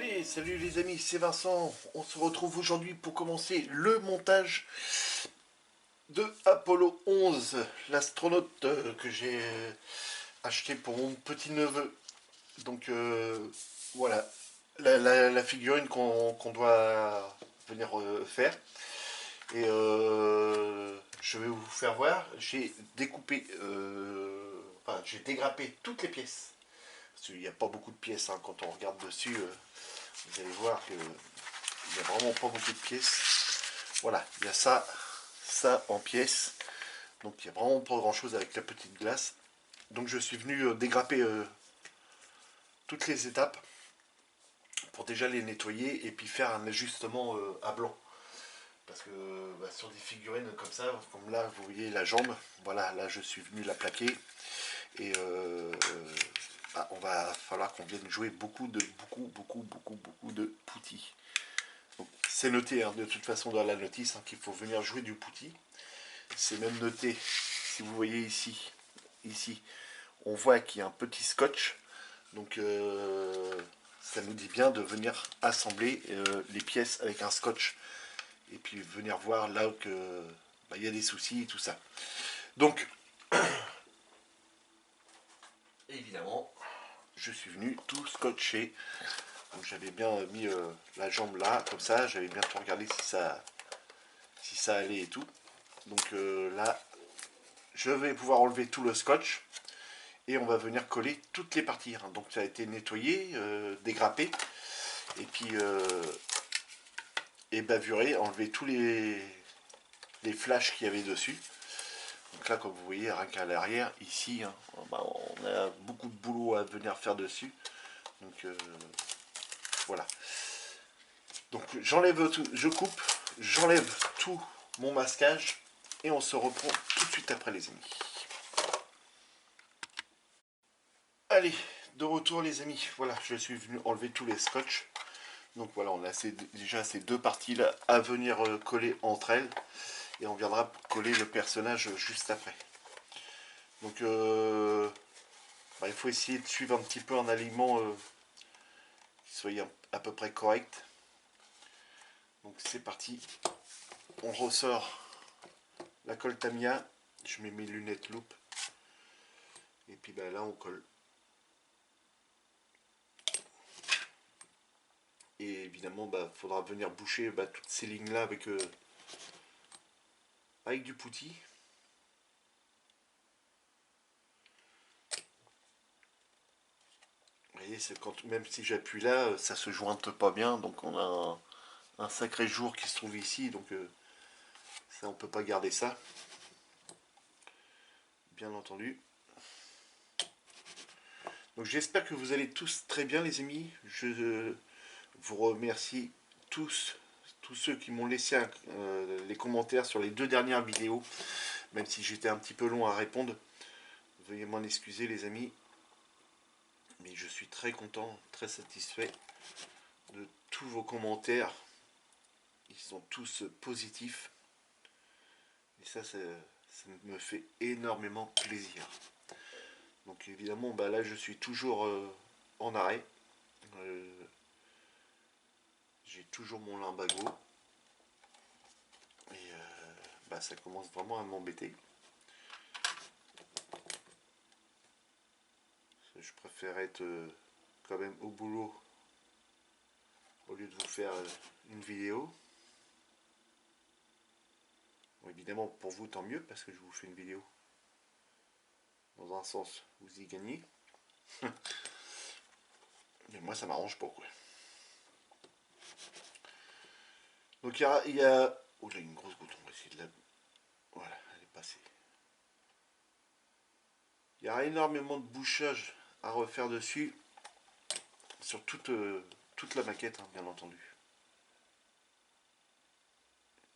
Allez, salut les amis, c'est Vincent. On se retrouve aujourd'hui pour commencer le montage de Apollo 11, l'astronaute que j'ai acheté pour mon petit-neveu. Donc voilà, la figurine qu'on doit venir faire. Et je vais vous faire voir, j'ai découpé, enfin j'ai dégrappé toutes les pièces. Parce qu'il n'y a pas beaucoup de pièces, hein. Quand on regarde dessus, vous allez voir que il n'y a vraiment pas beaucoup de pièces. Voilà, il y a ça en pièces. Donc il n'y a vraiment pas grand chose avec la petite glace. Donc je suis venu dégrapper toutes les étapes pour déjà les nettoyer et puis faire un ajustement à blanc. Parce que sur des figurines comme ça, comme là vous voyez la jambe, voilà, là je suis venu la plaquer. Et on va falloir qu'on vienne jouer beaucoup de poutis. C'est noté hein, de toute façon dans la notice hein, qu'il faut venir jouer du pouti. C'est même noté, si vous voyez ici, on voit qu'il y a un petit scotch. Donc ça nous dit bien de venir assembler les pièces avec un scotch. Et puis venir voir là que y a des soucis et tout ça. Donc, évidemment, je suis venu tout scotcher. Donc j'avais bien mis la jambe là, comme ça, j'avais bien tout regardé si ça allait et tout. Donc là, je vais pouvoir enlever tout le scotch et on va venir coller toutes les parties. Hein. Donc ça a été nettoyé, dégrappé et puis bavuré, enlever tous les flashs qu'il y avait dessus. Donc là, comme vous voyez, rien qu'à l'arrière, ici, hein, on a beaucoup de boulot à venir faire dessus. Donc voilà. Donc j'enlève tout, je coupe, j'enlève tout mon masquage et on se reprend tout de suite après les amis. Allez, de retour les amis. Voilà, je suis venu enlever tous les scotch. Donc voilà, on a déjà ces deux parties là à venir coller entre elles. Et on viendra coller le personnage juste après. Donc il faut essayer de suivre un petit peu un alignement qui soit à peu près correct. Donc c'est parti. On ressort la colle Tamiya. Je mets mes lunettes loupe. Et puis là on colle. Et évidemment faudra venir boucher toutes ces lignes là avec du pouti. Vous voyez, c'est quand même si j'appuie là, ça se jointe pas bien, donc on a un sacré jour qui se trouve ici, donc ça on peut pas garder ça. Bien entendu. Donc j'espère que vous allez tous très bien les amis. Je vous remercie tous ceux qui m'ont laissé les commentaires sur les deux dernières vidéos, même si j'étais un petit peu long à répondre. Veuillez m'en excuser les amis. Mais je suis très content, très satisfait de tous vos commentaires. Ils sont tous positifs. Et ça me fait énormément plaisir. Donc évidemment, là je suis toujours en arrêt. J'ai toujours mon limbago. Et ça commence vraiment à m'embêter. Je préfère être quand même au boulot au lieu de vous faire une vidéo. Bon, évidemment pour vous tant mieux parce que je vous fais une vidéo. Dans un sens vous y gagnez. Mais moi ça m'arrange pas quoi. Donc il y a... Oh là une grosse goutte, on va essayer de la... Voilà, elle est passée. Il y a énormément de bouchage à refaire dessus. Sur toute la maquette hein, bien entendu.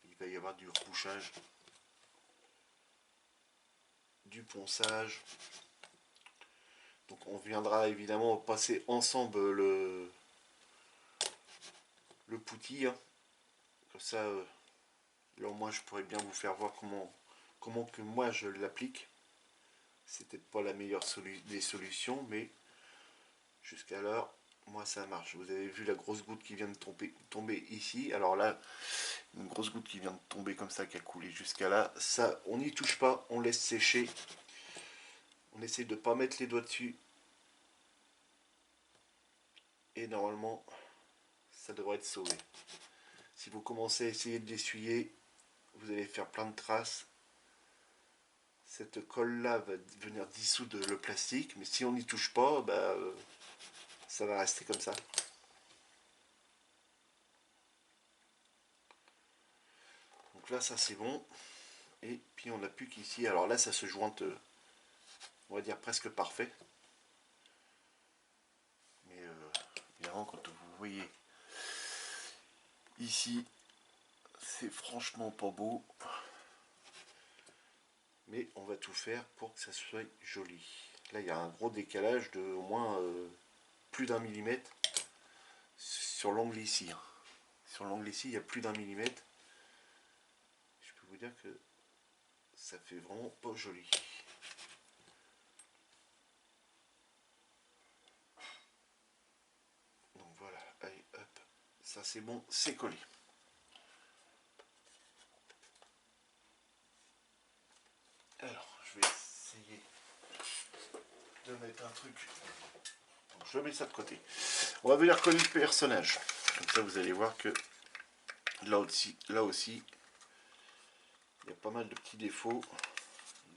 Il va y avoir du rebouchage. Du ponçage. Donc on viendra évidemment passer ensemble le pouti. Hein. Comme ça, là au moins je pourrais bien vous faire voir comment que moi je l'applique. C'est peut-être pas la meilleure des solutions, mais jusqu'à l'heure, moi ça marche. Vous avez vu la grosse goutte qui vient de tomber ici. Alors là, une grosse goutte qui vient de tomber comme ça, qui a coulé jusqu'à là. Ça, on n'y touche pas, on laisse sécher. On essaie de ne pas mettre les doigts dessus. Et normalement, ça devrait être sauvé. Si vous commencez à essayer de l'essuyer, vous allez faire plein de traces. Cette colle là va venir dissoudre le plastique, mais si on n'y touche pas, bah, ça va rester comme ça. Donc là, ça c'est bon. Et puis on n'a plus qu'ici. Alors là, ça se jointe, on va dire presque parfait. Mais évidemment, quand vous voyez ici, c'est franchement pas beau. Mais on va tout faire pour que ça soit joli. Là, il y a un gros décalage de au moins plus d'un millimètre sur l'angle ici. Sur l'angle ici, il y a plus d'un millimètre. Je peux vous dire que ça fait vraiment pas joli. Donc voilà, allez hop, ça c'est bon, c'est collé. Alors, je vais essayer de mettre un truc. Donc, je mets ça de côté. On va venir coller le personnage. Comme ça, vous allez voir que là aussi, il y a pas mal de petits défauts.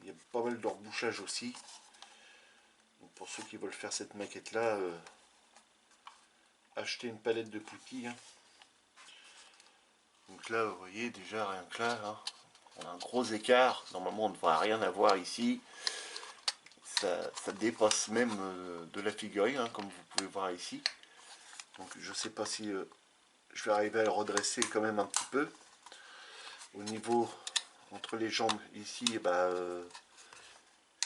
Il y a pas mal de rebouchage aussi. Donc, pour ceux qui veulent faire cette maquette là, achetez une palette de putty. Hein. Donc là, vous voyez déjà rien que là, hein, on a un gros écart. Normalement, on ne devrait rien avoir ici. Ça dépasse même de la figurine, hein, comme vous pouvez voir ici. Donc je ne sais pas si je vais arriver à le redresser quand même un petit peu. Au niveau entre les jambes ici,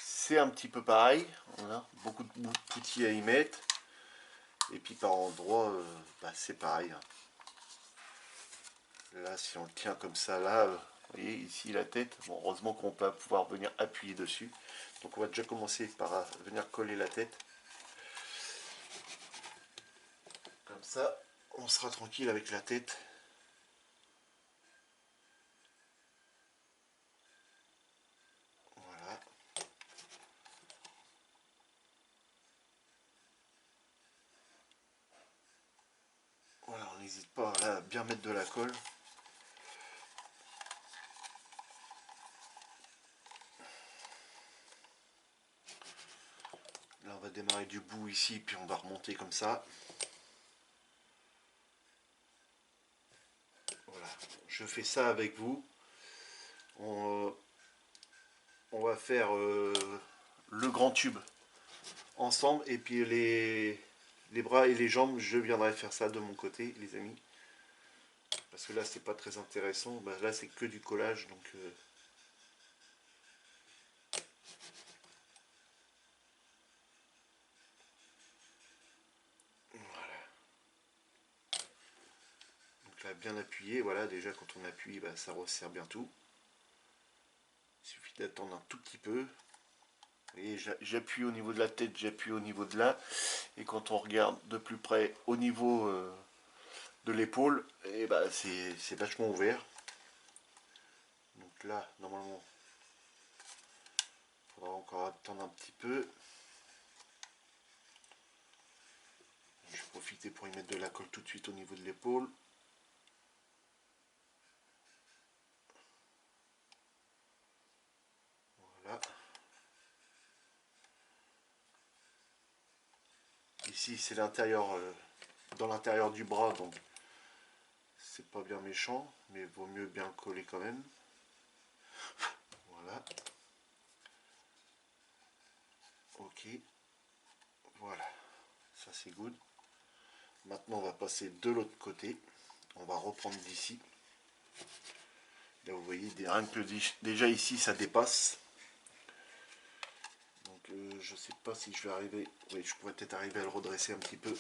c'est un petit peu pareil. On a beaucoup de bouts de poutis à y mettre. Et puis par endroits, c'est pareil. Hein. Là, si on le tient comme ça, là, vous voyez ici la tête. Bon, heureusement qu'on va pouvoir venir appuyer dessus. Donc on va déjà commencer par venir coller la tête. Comme ça, on sera tranquille avec la tête. Voilà. Voilà, on n'hésite pas là, à bien mettre de la colle. Là, on va démarrer du bout ici, puis on va remonter comme ça. Voilà, je fais ça avec vous. On va faire le grand tube ensemble, et puis les bras et les jambes, je viendrai faire ça de mon côté, les amis. Parce que là, c'est pas très intéressant. Là, c'est que du collage, donc... voilà. Donc là, bien appuyé. Voilà, déjà, quand on appuie, ça resserre bien tout. Il suffit d'attendre un tout petit peu. Et j'appuie au niveau de la tête, j'appuie au niveau de là. Et quand on regarde de plus près au niveau de l'épaule, c'est vachement ouvert. Donc là, normalement, il faudra encore attendre un petit peu. Je vais profiter pour y mettre de la colle tout de suite au niveau de l'épaule. Voilà. Ici, c'est l'intérieur, dans l'intérieur du bras, donc c'est pas bien méchant, mais vaut mieux bien coller quand même. Voilà. Ok. Voilà. Ça, c'est good. Maintenant, on va passer de l'autre côté. On va reprendre d'ici. Là, vous voyez, rien que déjà ici, ça dépasse. Donc, je sais pas si je vais arriver... Oui, je pourrais peut-être arriver à le redresser un petit peu.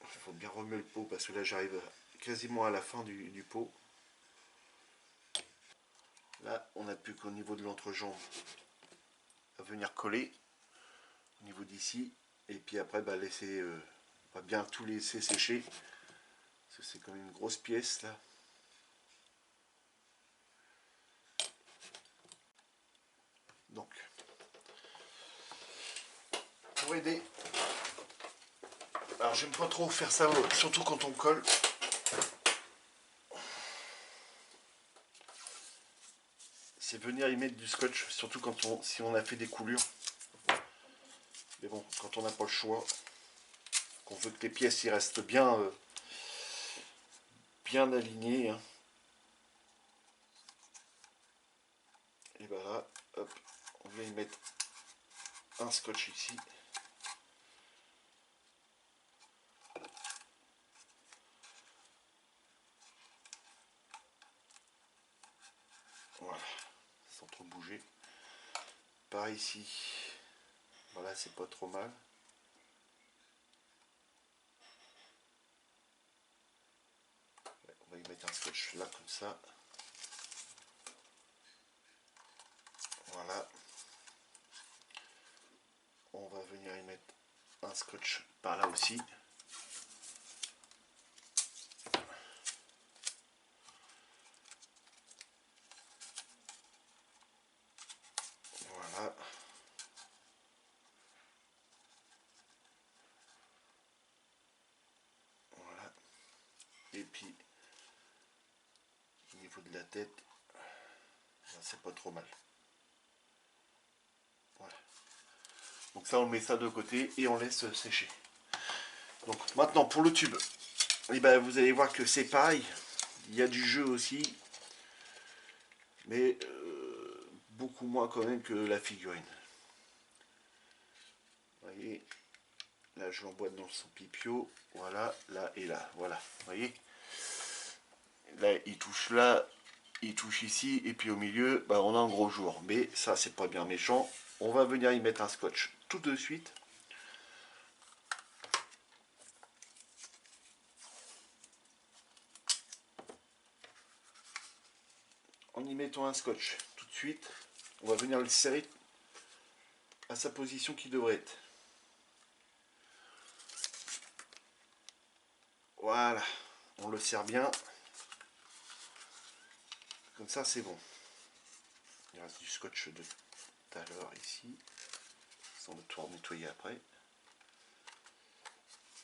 Il faut bien remuer le pot parce que là, j'arrive quasiment à la fin du pot. Là, on n'a plus qu'au niveau de l'entrejambe à venir coller au niveau d'ici. Et puis après, bah, laisser, on va bien tout laisser sécher. Parce que c'est comme une grosse pièce là. Donc, pour aider. Alors, j'aime pas trop faire ça, surtout quand on colle. C'est venir y mettre du scotch, surtout quand si on a fait des coulures. Mais bon, quand on n'a pas le choix, qu'on veut que les pièces y restent bien, bien alignées. Hein. Et ben là, hop, on vient y mettre un scotch ici. Voilà, sans trop bouger. Par ici, voilà, c'est pas trop mal. On va y mettre un scotch là comme ça. Voilà. On va venir y mettre un scotch par là aussi. Voilà. Voilà. Et puis, au niveau de la tête, c'est pas trop mal. Voilà. Donc ça, on met ça de côté et on laisse sécher. Donc maintenant, pour le tube, et ben, vous allez voir que c'est pareil. Il y a du jeu aussi. Mais beaucoup moins quand même que la figurine. Vous voyez, là je l'emboîte dans son pipio, voilà, là et là, voilà, vous voyez. Là il touche ici, et puis au milieu, bah, on a un gros jour. Mais ça c'est pas bien méchant. On va venir y mettre un scotch tout de suite. En y mettant un scotch tout de suite, on va venir le serrer à sa position qui devrait être. Voilà, on le serre bien. Comme ça, c'est bon. Il reste du scotch de tout à l'heure ici. On va tout nettoyer après.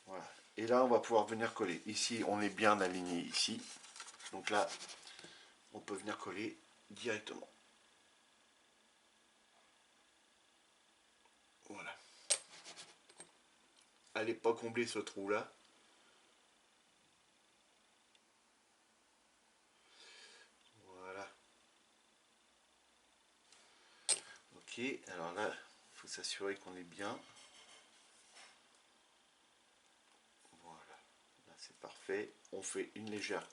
Voilà. Et là, on va pouvoir venir coller. Ici, on est bien aligné ici. Donc là, on peut venir coller directement. Voilà. Allez pas combler ce trou là. Voilà. Ok, alors là, il faut s'assurer qu'on est bien. Voilà, là c'est parfait. On fait une légère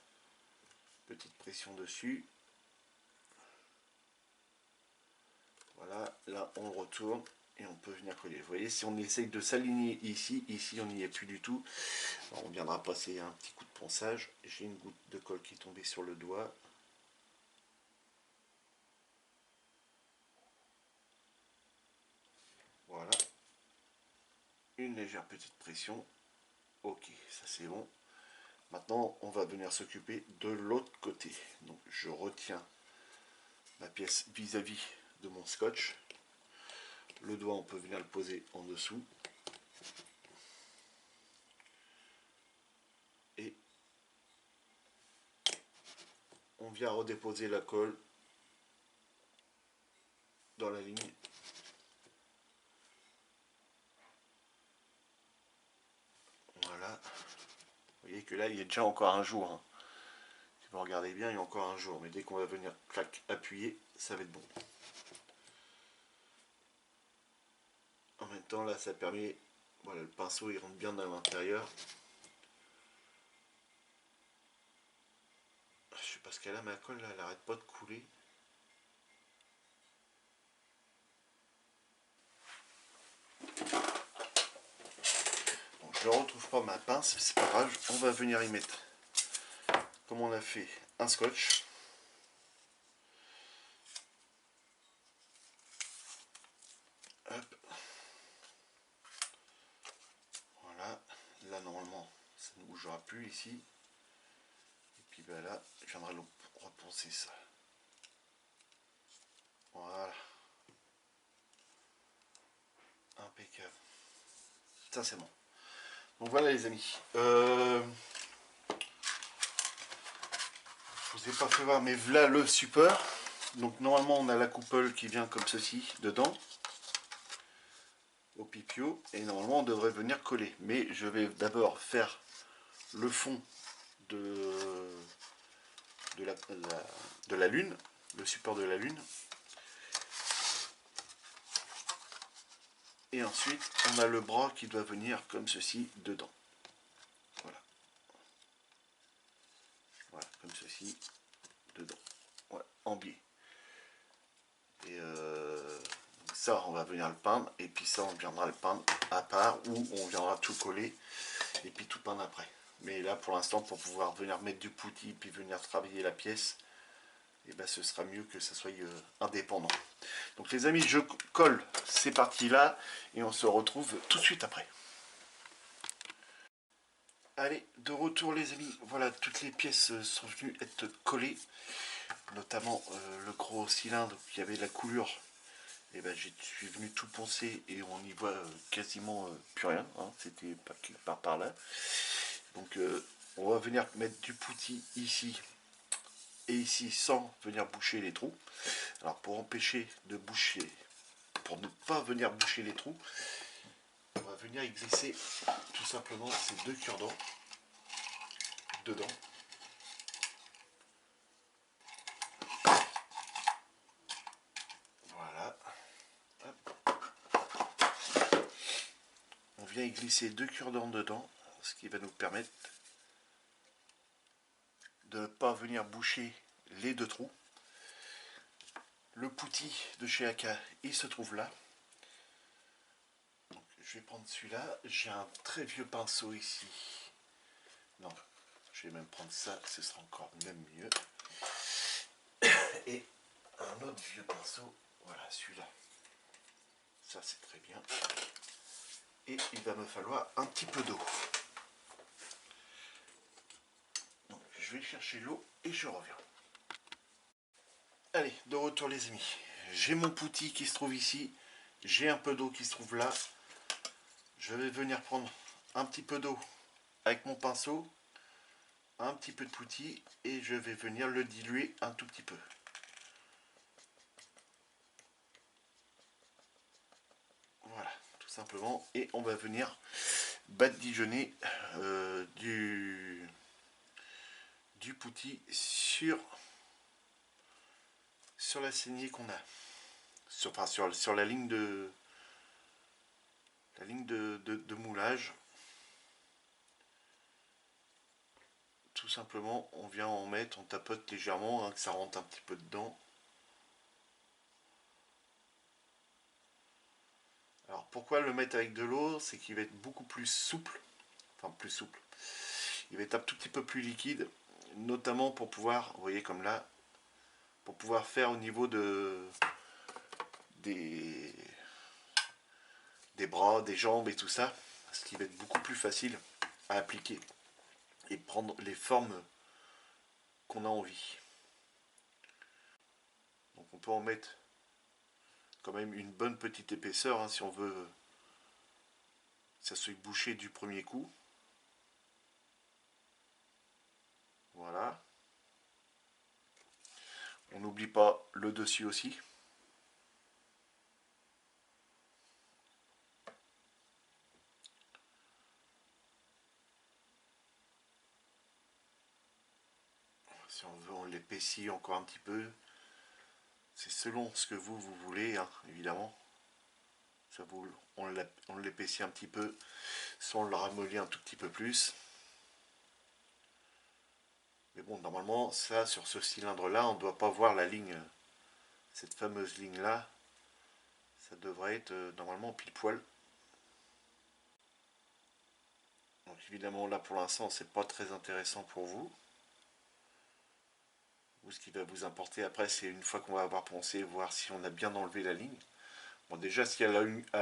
petite pression dessus. Voilà, là on retourne et on peut venir coller. Vous voyez, si on essaye de s'aligner ici, on n'y est plus du tout. Alors, on viendra passer un petit coup de ponçage. J'ai une goutte de colle qui est tombée sur le doigt. Voilà. Une légère petite pression. Ok, ça c'est bon. Maintenant, on va venir s'occuper de l'autre côté. Donc, je retiens ma pièce vis-à-vis de mon scotch. Le doigt, on peut venir le poser en dessous. Et on vient redéposer la colle dans la ligne. Voilà. Vous voyez que là, il y a déjà encore un jour. Hein. Si vous regardez bien, il y a encore un jour. Mais dès qu'on va venir clac, appuyer, ça va être bon. En même temps, là, ça permet... Voilà, le pinceau, il rentre bien dans l'intérieur. Je sais pas ce qu'elle a, ma colle, là, elle arrête pas de couler. Bon, je ne retrouve pas ma pince, c'est pas grave. On va venir y mettre, comme on a fait, un scotch. bougera plus ici. Et puis ben là, je viendrai reponcer ça. Voilà. Impeccable. Ça c'est bon. Donc voilà les amis. Je vous ai pas fait voir, mais voilà le support. Donc normalement on a la coupole qui vient comme ceci dedans. Au pipio. Et normalement on devrait venir coller. Mais je vais d'abord faire le fond de la lune. Le support de la lune. Et ensuite on a le bras qui doit venir comme ceci dedans. Voilà. Voilà, comme ceci dedans. Voilà, en biais. Et ça on va venir le peindre, et puis ça on viendra le peindre à part, ou on viendra tout coller et puis tout peindre après. Mais là pour l'instant, pour pouvoir venir mettre du putty puis venir travailler la pièce, et ben ce sera mieux que ça soit indépendant. Donc les amis, je colle ces parties là et on se retrouve tout de suite après. Allez, de retour les amis, voilà, toutes les pièces sont venues être collées, notamment le gros cylindre qui avait la coulure. Et ben je suis venu tout poncer et on n'y voit quasiment plus rien, hein. C'était pas quelque part par là. Donc on va venir mettre du putty ici et ici sans venir boucher les trous. Alors pour empêcher de boucher, pour ne pas venir boucher les trous, on va venir y glisser tout simplement ces deux cure-dents dedans. Voilà. Hop. On vient y glisser deux cure-dents dedans, ce qui va nous permettre de ne pas venir boucher les deux trous. Le putty de chez Aka, il se trouve là. Donc, je vais prendre celui-là. J'ai un très vieux pinceau ici. Non, je vais même prendre ça, ce sera encore même mieux. Et un autre vieux pinceau, voilà celui-là. Ça c'est très bien. Et il va me falloir un petit peu d'eau. Donc je vais chercher l'eau et je reviens. Allez, de retour les amis. J'ai mon putty qui se trouve ici. J'ai un peu d'eau qui se trouve là. Je vais venir prendre un petit peu d'eau avec mon pinceau, un petit peu de putty, et je vais venir le diluer un tout petit peu. Voilà, tout simplement. Et on va venir badigeonner du putty sur la saignée qu'on a. Sur la ligne de moulage. Tout simplement, on vient en mettre, on tapote légèrement, hein, que ça rentre un petit peu dedans. Alors pourquoi le mettre avec de l'eau? C'est qu'il va être beaucoup plus souple. Enfin plus souple. Il va être un tout petit peu plus liquide. Notamment pour pouvoir, vous voyez comme là, pour pouvoir faire au niveau des bras, des jambes et tout ça. Ce qui va être beaucoup plus facile à appliquer. Et prendre les formes qu'on a envie. Donc on peut en mettre quand même une bonne petite épaisseur, hein, si on veut que ça soit bouché du premier coup. Voilà. On n'oublie pas le dessus aussi. Si on veut, on l'épaissit encore un petit peu. C'est selon ce que vous voulez, hein, évidemment. Ça vous, on l'épaissit un petit peu, soit on le ramollit un tout petit peu plus. Mais bon, normalement, ça, sur ce cylindre-là, on ne doit pas voir la ligne, cette fameuse ligne-là. Ça devrait être normalement pile poil. Donc évidemment, là, pour l'instant, c'est pas très intéressant pour vous. Ce qui va vous importer après, c'est une fois qu'on va avoir poncé, voir si on a bien enlevé la ligne. Bon, déjà, si à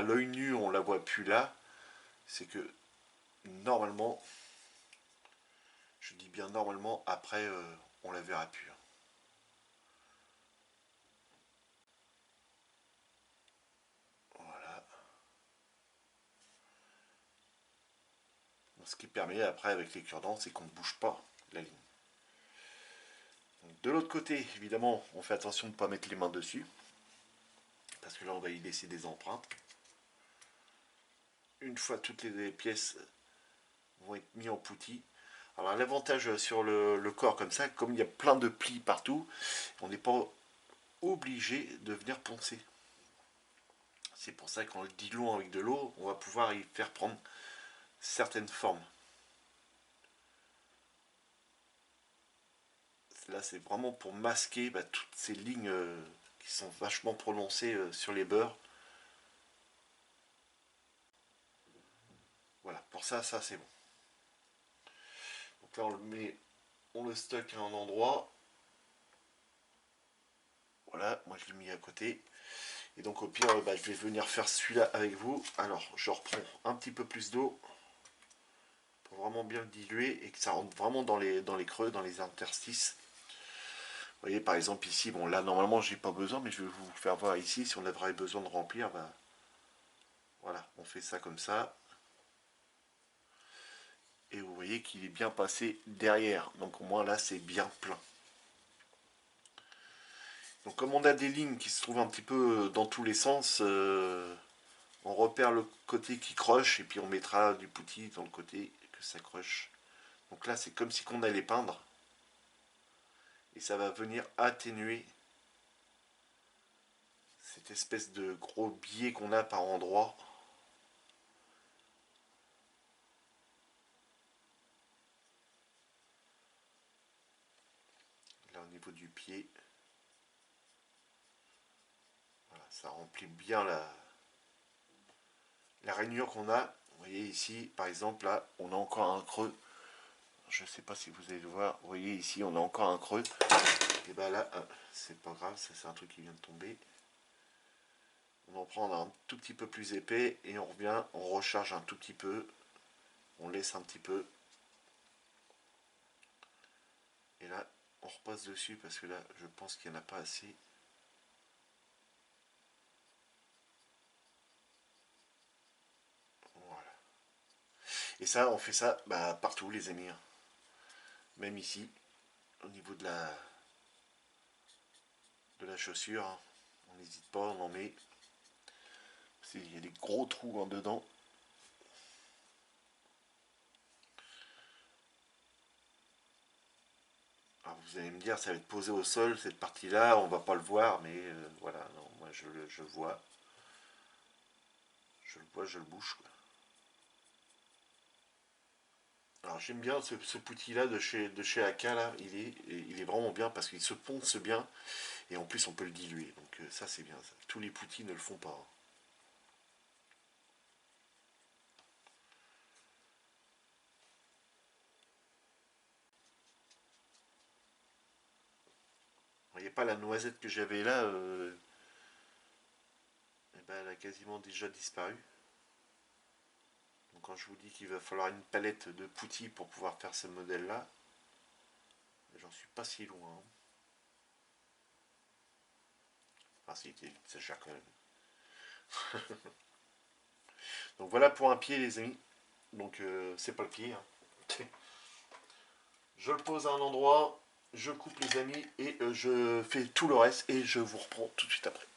l'œil nu, on la voit plus là, c'est que normalement, Je dis bien normalement, après on la verra plus. Voilà. Donc, ce qui permet après avec les cure-dents, c'est qu'on ne bouge pas la ligne. Donc, de l'autre côté, évidemment, on fait attention de ne pas mettre les mains dessus. Parce que là, on va y laisser des empreintes. Une fois toutes les pièces vont être mises en poutie. Alors l'avantage sur le corps comme ça, comme il y a plein de plis partout, on n'est pas obligé de venir poncer. C'est pour ça qu'en le diluant avec de l'eau, on va pouvoir y faire prendre certaines formes. Là, c'est vraiment pour masquer toutes ces lignes qui sont vachement prononcées sur les beurres. Voilà, pour ça, c'est bon. Donc là, on le stocke à un endroit. Voilà, moi je l'ai mis à côté. Et donc au pire, je vais venir faire celui-là avec vous. Alors, je reprends un petit peu plus d'eau pour vraiment bien le diluer et que ça rentre vraiment dans les creux, dans les interstices. Vous voyez, par exemple ici, bon là normalement j'ai pas besoin, mais je vais vous faire voir ici si on avait besoin de remplir. Voilà, on fait ça comme ça. Et vous voyez qu'il est bien passé derrière. Donc au moins là c'est bien plein. Donc comme on a des lignes qui se trouvent un petit peu dans tous les sens, on repère le côté qui croche et puis on mettra du poutis dans le côté que ça croche. Donc là c'est comme si on allait peindre. Et ça va venir atténuer cette espèce de gros biais qu'on a par endroit. Là au niveau du pied. Voilà, ça remplit bien la rainure qu'on a. Vous voyez ici, par exemple, là, on a encore un creux. Je ne sais pas si vous allez le voir. Vous voyez ici, on a encore un creux. Et bien là, c'est pas grave, c'est un truc qui vient de tomber. On en prend un tout petit peu plus épais et on revient, on recharge un tout petit peu. On laisse un petit peu. Et là, on repasse dessus parce que là, je pense qu'il n'y en a pas assez. Voilà. Et ça, on fait ça partout, les amis. Même ici, au niveau de la chaussure. On n'hésite pas, on en met. Il y a des gros trous en dedans. Alors vous allez me dire, ça va être posé au sol, cette partie-là, on va pas le voir, mais voilà, non, moi je le vois. Je le vois, je le bouge. Quoi. Alors j'aime bien ce poutil-là de chez Aka, là, il est vraiment bien parce qu'il se ponce bien, et en plus on peut le diluer, donc ça c'est bien. Ça. Tous les poutis ne le font pas. Hein. Vous voyez pas la noisette que j'avais là, elle a quasiment déjà disparu. Donc quand je vous dis qu'il va falloir une palette de poutis pour pouvoir faire ce modèle-là, j'en suis pas si loin. Hein. Enfin, c'est cher quand même. Donc voilà pour un pied, les amis. Donc c'est pas le pied. Hein. Je le pose à un endroit, je coupe les amis et je fais tout le reste et je vous reprends tout de suite après.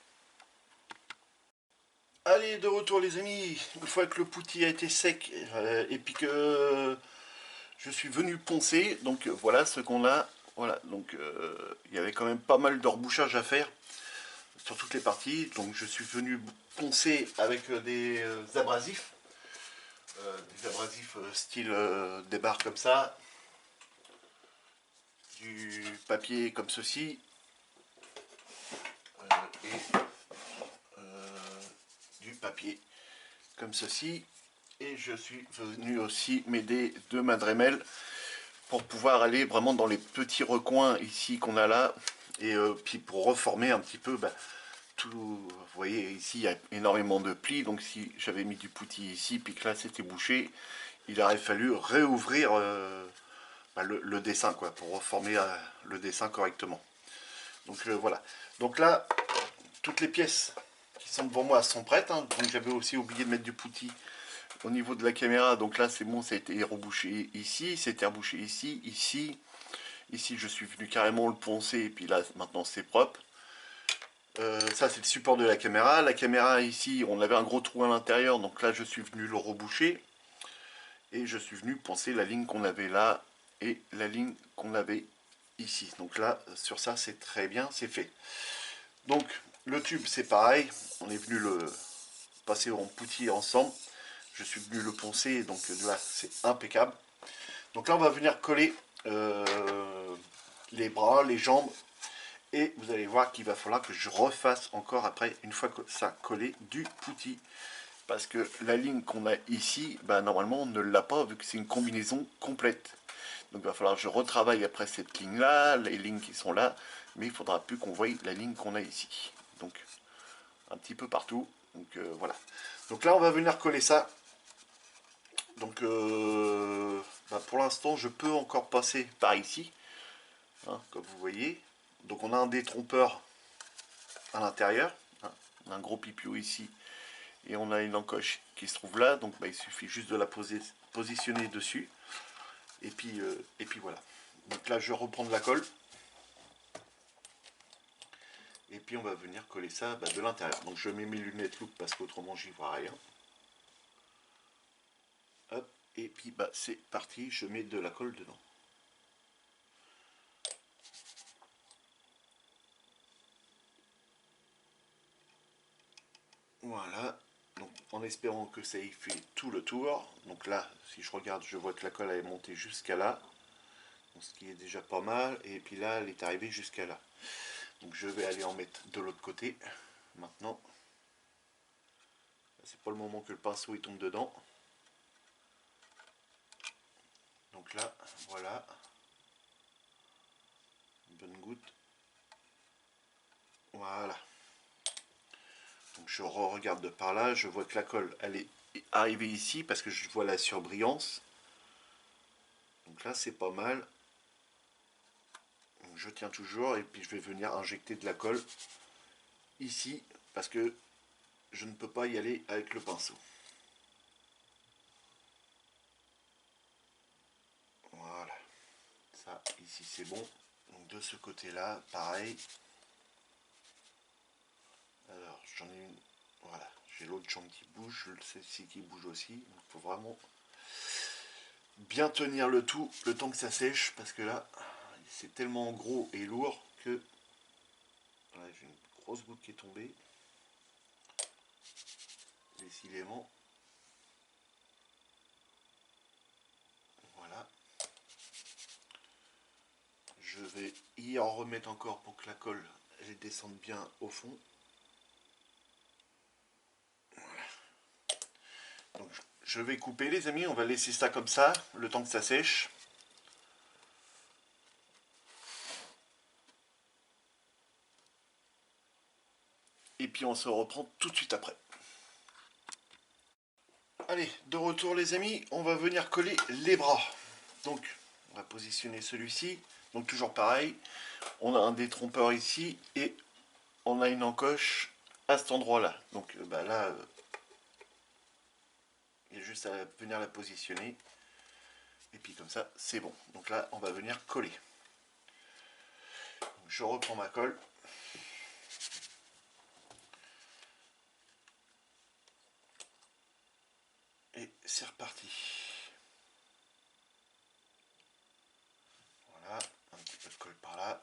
Allez, de retour les amis, une fois que le poutis a été sec et puis que je suis venu poncer, donc voilà ce qu'on a. Voilà, donc il y avait quand même pas mal de rebouchage à faire sur toutes les parties. Donc je suis venu poncer avec des abrasifs. Des abrasifs style des barres comme ça. Du papier comme ceci. Et du papier comme ceci. Et je suis venu aussi m'aider de ma Dremel pour pouvoir aller vraiment dans les petits recoins ici qu'on a là. Et puis pour reformer un petit peu tout. Vous voyez ici il y a énormément de plis. Donc si j'avais mis du poutis ici puis que là c'était bouché, il aurait fallu réouvrir le dessin, quoi, pour reformer le dessin correctement. Donc voilà. Donc là, toutes les pièces qui sont devant moi sont prêtes, hein. Donc j'avais aussi oublié de mettre du putty au niveau de la caméra. Donc là, c'est bon, ça a été rebouché ici, c'était rebouché ici, ici. Ici, je suis venu carrément le poncer, et puis là, maintenant, c'est propre. Ça, c'est le support de la caméra. La caméra, ici, on avait un gros trou à l'intérieur, donc là, je suis venu le reboucher. Et je suis venu poncer la ligne qu'on avait là et la ligne qu'on avait ici. Donc là, sur ça, c'est très bien, c'est fait. Donc, le tube, c'est pareil. On est venu le passer en putty ensemble. Je suis venu le poncer, donc là, c'est impeccable. Donc là, on va venir coller les bras, les jambes. Et vous allez voir qu'il va falloir que je refasse encore après, une fois que ça collé, du putty. Parce que la ligne qu'on a ici, bah, normalement on ne l'a pas vu que c'est une combinaison complète. Donc il va falloir que je retravaille après cette ligne-là, les lignes qui sont là, mais il faudra plus qu'on voie la ligne qu'on a ici. Donc un petit peu partout. Donc voilà. Donc là on va venir coller ça. Donc bah, pour l'instant je peux encore passer par ici, hein, comme vous voyez. Donc on a un détrompeur à l'intérieur, hein. On a un gros pipio ici et on a une encoche qui se trouve là, donc bah, il suffit juste de la positionner dessus et puis voilà. Donc là je reprends de la colle et puis on va venir coller ça bah, de l'intérieur. Donc je mets mes lunettes loupe parce qu'autrement j'y vois rien. Hop, et puis bah c'est parti, je mets de la colle dedans. Voilà, donc en espérant que ça ait fait tout le tour. Donc là, si je regarde, je vois que la colle est montée jusqu'à là, donc ce qui est déjà pas mal. Et puis là, elle est arrivée jusqu'à là. Donc je vais aller en mettre de l'autre côté. Maintenant, c'est pas le moment que le pinceau il tombe dedans. Donc là, voilà, une bonne goutte. Voilà. Donc je regarde de par là, je vois que la colle, elle est arrivée ici parce que je vois la surbrillance. Donc là, c'est pas mal. Donc je tiens toujours et puis je vais venir injecter de la colle ici parce que je ne peux pas y aller avec le pinceau. Voilà. Ça, ici, c'est bon. Donc de ce côté-là, pareil. Alors, j'en ai une. Voilà. J'ai l'autre jambe qui bouge, celle-ci qui bouge aussi. Il faut vraiment bien tenir le tout le temps que ça sèche parce que là c'est tellement gros et lourd que voilà, j'ai une grosse goutte qui est tombée décidément. Voilà, je vais y en remettre encore pour que la colle elle descende bien au fond. Voilà. Donc je vais couper les amis, on va laisser ça comme ça le temps que ça sèche. Et puis on se reprend tout de suite après. Allez, de retour les amis, on va venir coller les bras. Donc, on va positionner celui-ci. Donc toujours pareil, on a un détrompeur ici et on a une encoche à cet endroit-là. Donc bah là, il y a juste à venir la positionner. Et puis comme ça, c'est bon. Donc là, on va venir coller. Donc, je reprends ma colle. Et c'est reparti. Voilà, un petit peu de colle par là.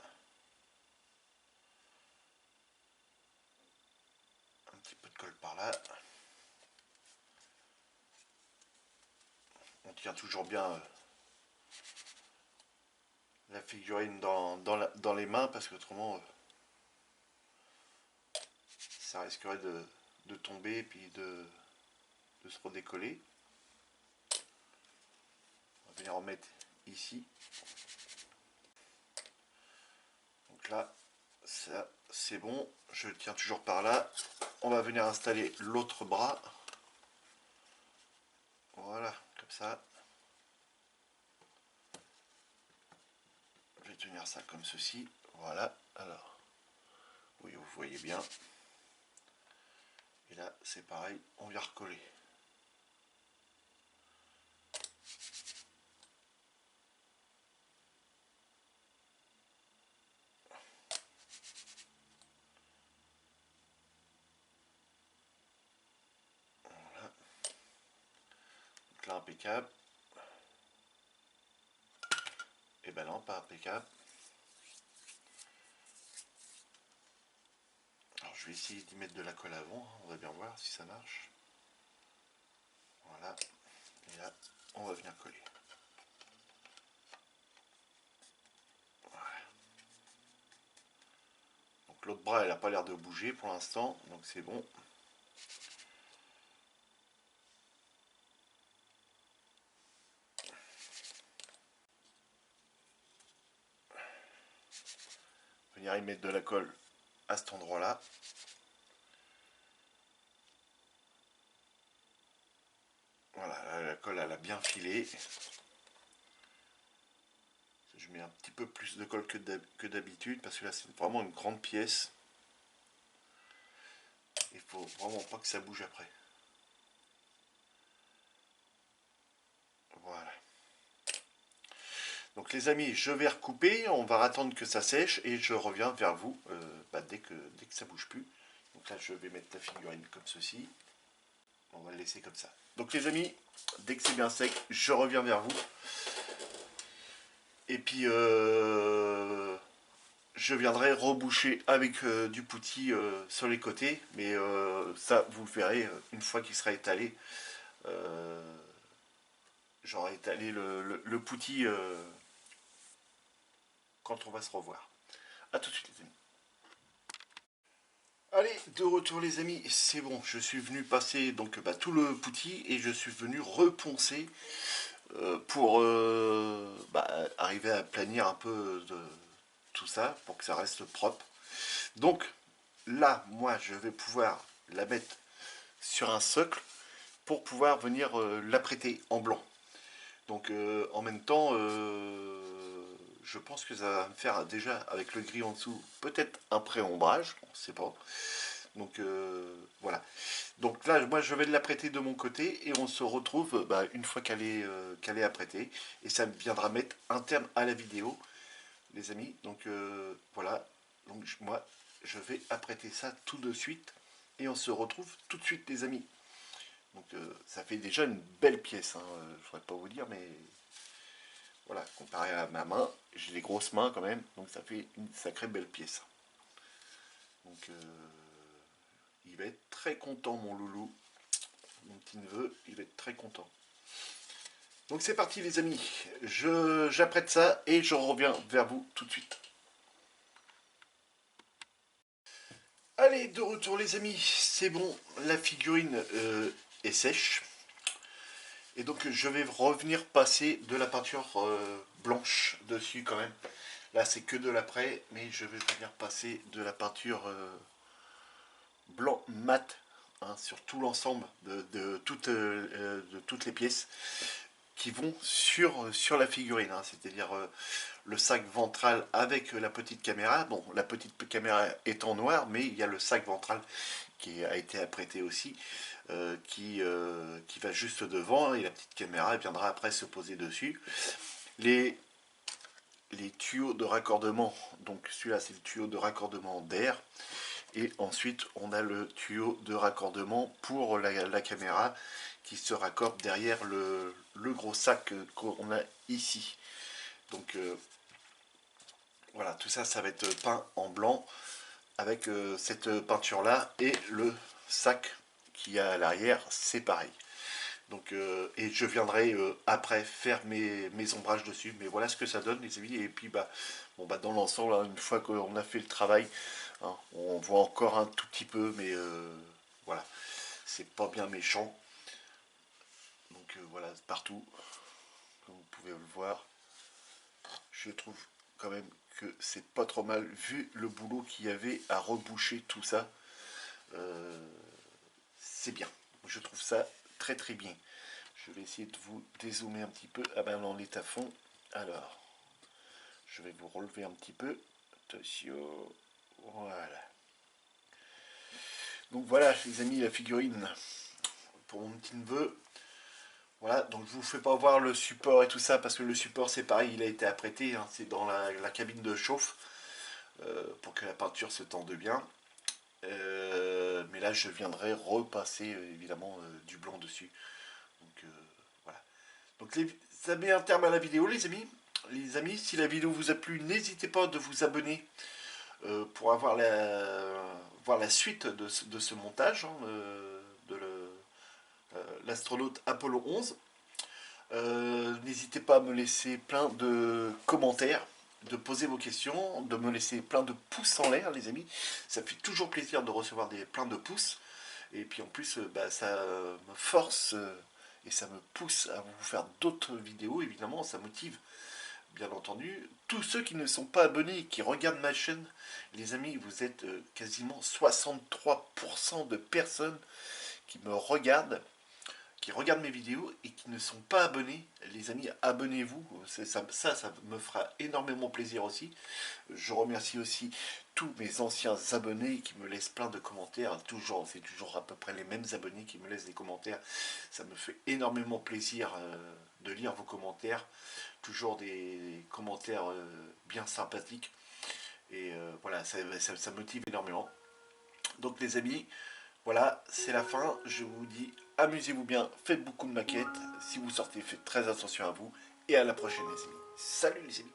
Un petit peu de colle par là. On tient toujours bien la figurine dans les mains parce qu'autrement ça risquerait de tomber et puis de se redécoller. On va venir en mettre ici. Donc là, ça c'est bon. Je tiens toujours par là. On va venir installer l'autre bras. Voilà, comme ça. vais tenir ça comme ceci. Voilà. Alors, oui, vous voyez bien. Et là, c'est pareil, on vient recoller. Voilà. Donc là, impeccable. Et ben non, pas impeccable. Alors, je vais essayer d'y mettre de la colle avant. On va bien voir si ça marche. Voilà. Et là, on va venir coller. Voilà. Donc l'autre bras, elle n'a pas l'air de bouger pour l'instant. Donc c'est bon. Venir y mettre de la colle à cet endroit-là. Voilà, la colle, elle a bien filé. Je mets un petit peu plus de colle que d'habitude parce que là, c'est vraiment une grande pièce. Il faut vraiment pas que ça bouge après. Voilà. Donc les amis, je vais recouper, on va attendre que ça sèche et je reviens vers vous dès que ça bouge plus. Donc là, je vais mettre la figurine comme ceci. On va le laisser comme ça. Donc les amis, dès que c'est bien sec, je reviens vers vous. Et puis je viendrai reboucher avec du poutis sur les côtés. Mais ça, vous le verrez une fois qu'il sera étalé. J'aurai étalé le poutis quand on va se revoir. A tout de suite les amis. Allez, de retour les amis, c'est bon, je suis venu passer donc tout le poutis et je suis venu reponcer pour arriver à planir un peu de tout ça pour que ça reste propre. Donc là, moi, je vais pouvoir la mettre sur un socle pour pouvoir venir l'apprêter en blanc. Donc en même temps, je pense que ça va me faire déjà avec le gris en dessous, peut-être un pré-ombrage, on ne sait pas. Donc voilà. Donc là, moi, je vais l'apprêter de mon côté et on se retrouve une fois qu'elle est apprêtée. Et ça viendra mettre un terme à la vidéo, les amis. Donc voilà. Donc moi, je vais apprêter ça tout de suite et on se retrouve tout de suite, les amis. Donc ça fait déjà une belle pièce. Hein. Je ne saurais pas vous dire, mais voilà, comparé à ma main, j'ai des grosses mains quand même, donc ça fait une sacrée belle pièce. Donc il va être très content, mon loulou, mon petit neveu, il va être très content. Donc c'est parti les amis, j'apprête ça et je reviens vers vous tout de suite. Allez, de retour les amis, c'est bon, la figurine est sèche. Et donc je vais revenir passer de la peinture blanche dessus quand même. Là c'est que de l'après, mais je vais venir passer de la peinture blanc mat hein, sur tout l'ensemble de toutes les pièces qui vont sur la figurine. Hein, c'est-à-dire le sac ventral avec la petite caméra. Bon, la petite caméra est en noir, mais il y a le sac ventral qui a été apprêté aussi, qui va juste devant, et la petite caméra viendra après se poser dessus. Les tuyaux de raccordement, donc celui-là c'est le tuyau de raccordement d'air, et ensuite on a le tuyau de raccordement pour la caméra qui se raccorde derrière le gros sac qu'on a ici. Donc voilà, tout ça, ça va être peint en blanc avec cette peinture là, et le sac qui a à l'arrière, c'est pareil. Donc, et je viendrai après faire mes ombrages dessus. Mais voilà ce que ça donne les amis. Et puis dans l'ensemble, hein, une fois qu'on a fait le travail, hein, on voit encore un tout petit peu, mais voilà, c'est pas bien méchant. Donc voilà, partout, comme vous pouvez le voir, je trouve quand même que c'est pas trop mal vu le boulot qu'il y avait à reboucher tout ça. C'est bien, je trouve ça très très bien. Je vais essayer de vous dézoomer un petit peu. Ah ben on est à fond. Alors, je vais vous relever un petit peu. Attention, voilà. Donc voilà les amis, la figurine pour mon petit neveu. Voilà, donc je vous fais pas voir le support et tout ça parce que le support c'est pareil, il a été apprêté, hein, c'est dans la cabine de chauffe pour que la peinture se tende bien. Mais là je viendrai repasser évidemment du blanc dessus. Donc voilà. Donc ça met un terme à la vidéo les amis. Les amis, si la vidéo vous a plu, n'hésitez pas de vous abonner pour avoir voir la suite de ce montage hein, de l'astronaute Apollo 11. N'hésitez pas à me laisser plein de commentaires, de poser vos questions, de me laisser plein de pouces en l'air, les amis. Ça fait toujours plaisir de recevoir plein de pouces. Et puis en plus, bah, ça me force et ça me pousse à vous faire d'autres vidéos, évidemment. Ça motive, bien entendu. Tous ceux qui ne sont pas abonnés et qui regardent ma chaîne, les amis, vous êtes quasiment 63% de personnes qui me regardent, qui regardent mes vidéos et qui ne sont pas abonnés. Les amis, abonnez-vous, ça me fera énormément plaisir aussi. Je remercie aussi tous mes anciens abonnés qui me laissent plein de commentaires. C'est toujours à peu près les mêmes abonnés qui me laissent des commentaires. Ça me fait énormément plaisir de lire vos commentaires. Toujours des commentaires bien sympathiques. Et voilà, ça motive énormément. Donc les amis, voilà, c'est la fin. Je vous dis, amusez-vous bien, faites beaucoup de maquettes. Si vous sortez, faites très attention à vous. Et à la prochaine les amis. Salut les amis.